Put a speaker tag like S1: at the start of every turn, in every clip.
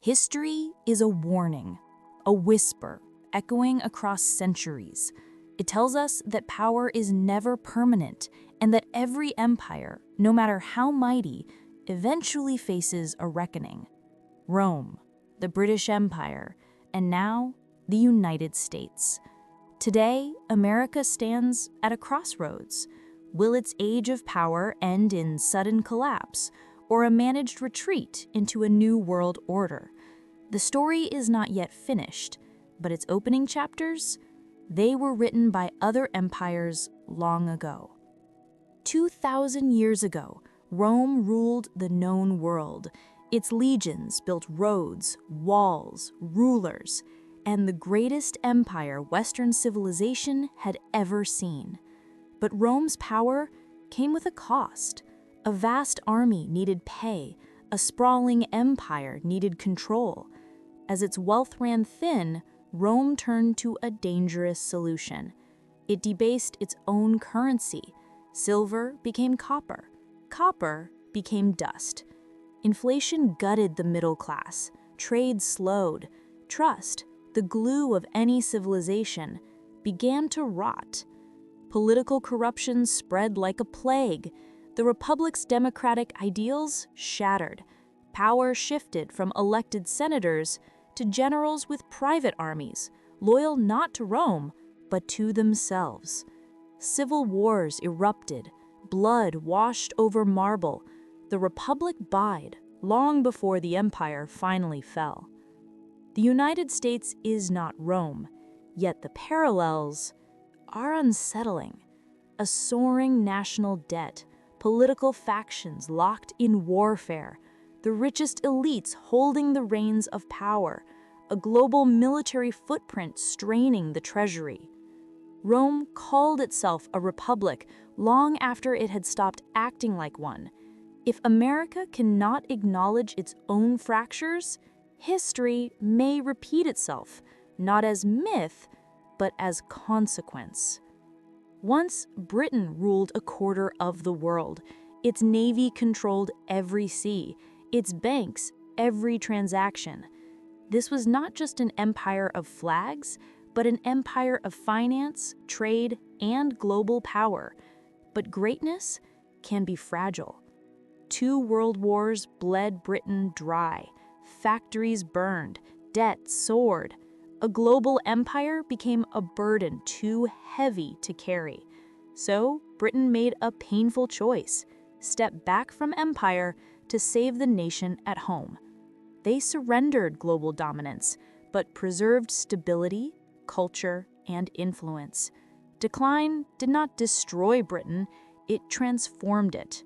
S1: History is a warning, a whisper echoing across centuries. It tells us that power is never permanent and that every empire, no matter how mighty, eventually faces a reckoning. Rome, the British Empire, and now the United States. Today, America stands at a crossroads. Will its age of power end in sudden collapse, or a managed retreat into a new world order? The story is not yet finished, but its opening chapters, they were written by other empires long ago. 2,000 years ago, Rome ruled the known world. Its legions built roads, walls, rulers, and the greatest empire Western civilization had ever seen. But Rome's power came with a cost. A vast army needed pay, a sprawling empire needed control. As its wealth ran thin, Rome turned to a dangerous solution. It debased its own currency. Silver became copper. Copper became dust. Inflation gutted the middle class. Trade slowed. Trust, the glue of any civilization, began to rot. Political corruption spread like a plague. The republic's democratic ideals shattered. Power shifted from elected senators to generals with private armies, loyal not to Rome, but to themselves. Civil wars erupted. Blood washed over marble. The republic died long before the empire finally fell. The United States is not Rome, yet the parallels are unsettling. A soaring national debt, political factions locked in warfare, the richest elites holding the reins of power, a global military footprint straining the treasury. Rome called itself a republic long after it had stopped acting like one. If America cannot acknowledge its own fractures, history may repeat itself, not as myth, but as consequence. Once, Britain ruled a quarter of the world. Its navy controlled every sea, its banks every transaction. This was not just an empire of flags, but an empire of finance, trade, and global power. But greatness can be fragile. 2 world wars bled Britain dry. Factories burned, debt soared. A global empire became a burden too heavy to carry. So Britain made a painful choice: step back from empire to save the nation at home. They surrendered global dominance, but preserved stability, culture, and influence. Decline did not destroy Britain, it transformed it.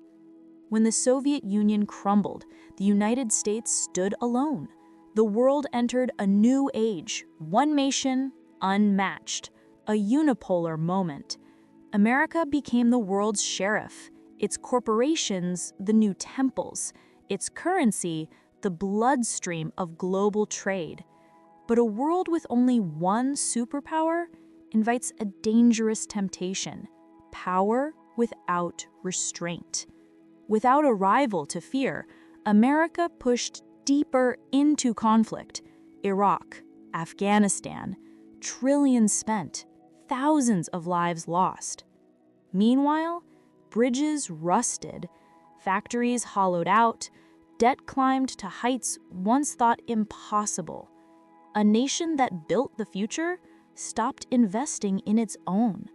S1: When the Soviet Union crumbled, the United States stood alone. The world entered a new age, one nation, unmatched, a unipolar moment. America became the world's sheriff, its corporations the new temples, its currency the bloodstream of global trade. But a world with only one superpower invites a dangerous temptation: power without restraint. Without a rival to fear, America pushed deeper into conflict. Iraq, Afghanistan, trillions spent, thousands of lives lost. Meanwhile, bridges rusted, factories hollowed out, debt climbed to heights once thought impossible. A nation that built the future stopped investing in its own.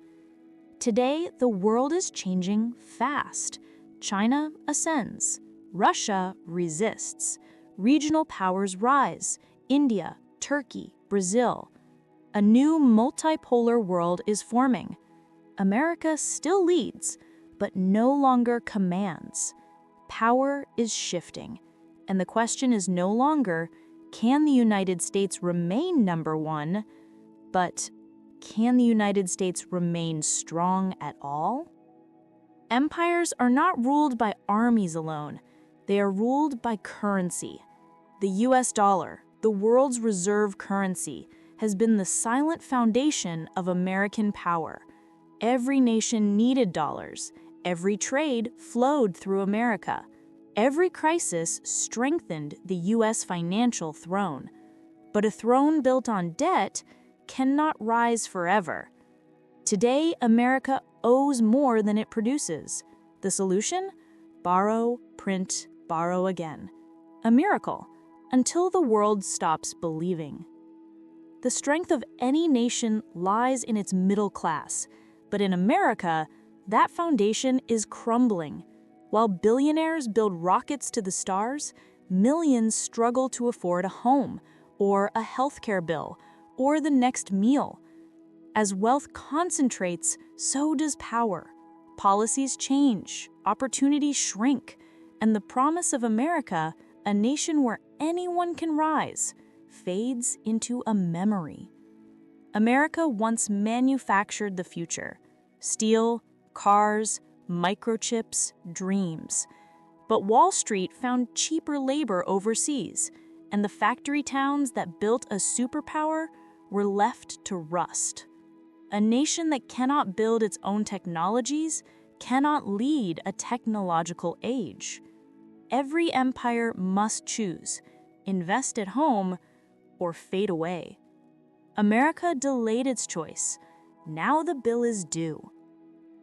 S1: Today, the world is changing fast. China ascends. Russia resists. Regional powers rise: India, Turkey, Brazil. A new multipolar world is forming. America still leads, but no longer commands. Power is shifting, and the question is no longer, can the United States remain number one, but can the United States remain strong at all? Empires are not ruled by armies alone. They are ruled by currency. The US dollar, the world's reserve currency, has been the silent foundation of American power. Every nation needed dollars. Every trade flowed through America. Every crisis strengthened the U.S. financial throne, but a throne built on debt cannot rise forever. Today, America owes more than it produces. The solution? Borrow, print, borrow again. A miracle, until the world stops believing. The strength of any nation lies in its middle class, but in America, that foundation is crumbling. While billionaires build rockets to the stars, millions struggle to afford a home, or a healthcare bill, or the next meal. As wealth concentrates, so does power. Policies change, opportunities shrink, and the promise of America, a nation where anyone can rise, fades into a memory. America once manufactured the future: steel, cars, microchips, dreams. But Wall Street found cheaper labor overseas, and the factory towns that built a superpower were left to rust. A nation that cannot build its own technologies cannot lead a technological age. Every empire must choose: invest at home or fade away. America delayed its choice. Now the bill is due.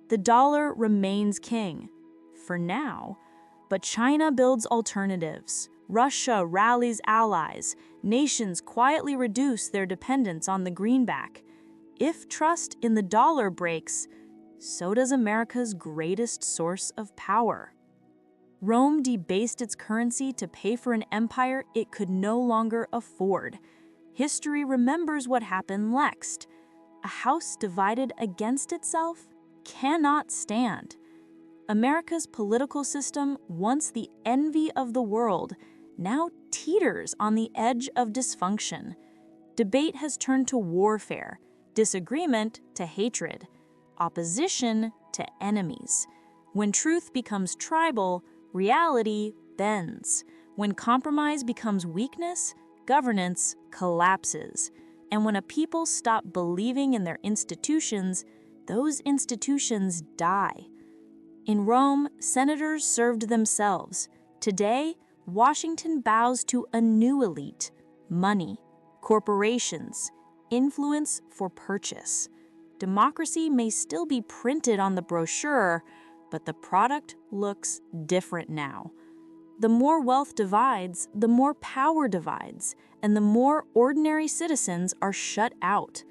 S1: The dollar remains king, for now, but China builds alternatives. Russia rallies allies. Nations quietly reduce their dependence on the greenback. If trust in the dollar breaks, so does America's greatest source of power. Rome debased its currency to pay for an empire it could no longer afford. History remembers what happened next. A house divided against itself cannot stand. America's political system, once the envy of the world, now teeters on the edge of dysfunction. Debate has turned to warfare, disagreement to hatred, opposition to enemies. When truth becomes tribal, reality bends. When compromise becomes weakness, governance collapses. And when a people stop believing in their institutions, those institutions die. In Rome, senators served themselves. Today, Washington bows to a new elite: money, corporations, influence for purchase. Democracy may still be printed on the brochure, but the product looks different now. The more wealth divides, the more power divides, and the more ordinary citizens are shut out.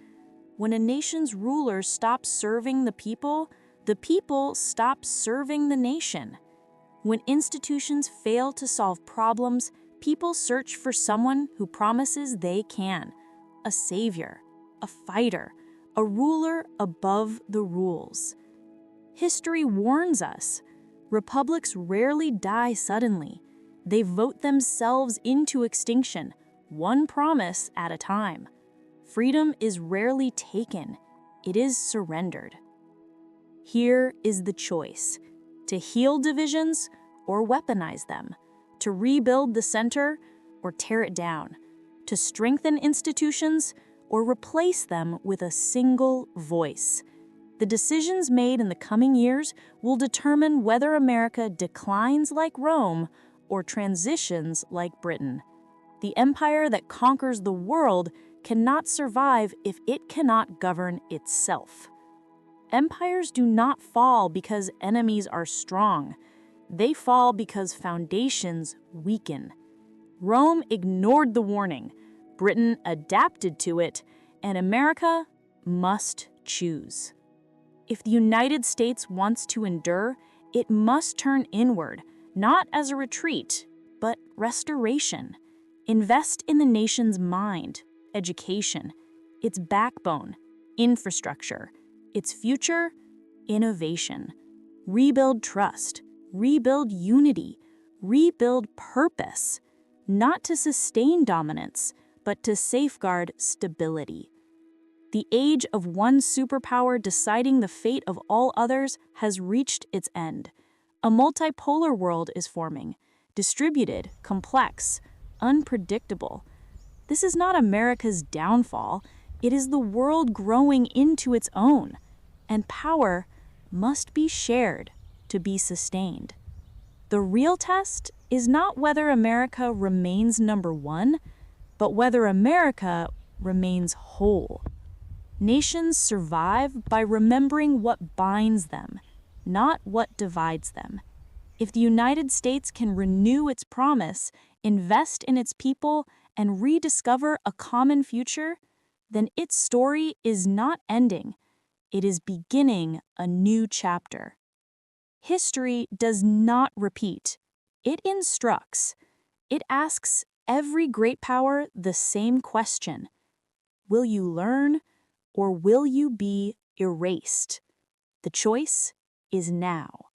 S1: When a nation's rulers stop serving the people stop serving the nation. When institutions fail to solve problems, people search for someone who promises they can: a savior, a fighter, a ruler above the rules. History warns us. Republics rarely die suddenly. They vote themselves into extinction, one promise at a time. Freedom is rarely taken. It is surrendered. Here is the choice: to heal divisions or weaponize them, to rebuild the center or tear it down, to strengthen institutions or replace them with a single voice. The decisions made in the coming years will determine whether America declines like Rome or transitions like Britain. The empire that conquers the world cannot survive if it cannot govern itself. Empires do not fall because enemies are strong. They fall because foundations weaken. Rome ignored the warning, Britain adapted to it, and America must choose. If the United States wants to endure, it must turn inward, not as a retreat, but restoration. Invest in the nation's mind, education, its backbone, infrastructure, its future, innovation. Rebuild trust, rebuild unity, rebuild purpose, not to sustain dominance, but to safeguard stability. The age of one superpower deciding the fate of all others has reached its end. A multipolar world is forming, distributed, complex, unpredictable. This is not America's downfall. It is the world growing into its own, and power must be shared to be sustained. The real test is not whether America remains number one, but whether America remains whole. Nations survive by remembering what binds them, not what divides them. If the United States can renew its promise, invest in its people, and rediscover a common future, then its story is not ending. It is beginning a new chapter. History does not repeat. It instructs. It asks every great power the same question. Will you learn, or will you be erased? The choice is now.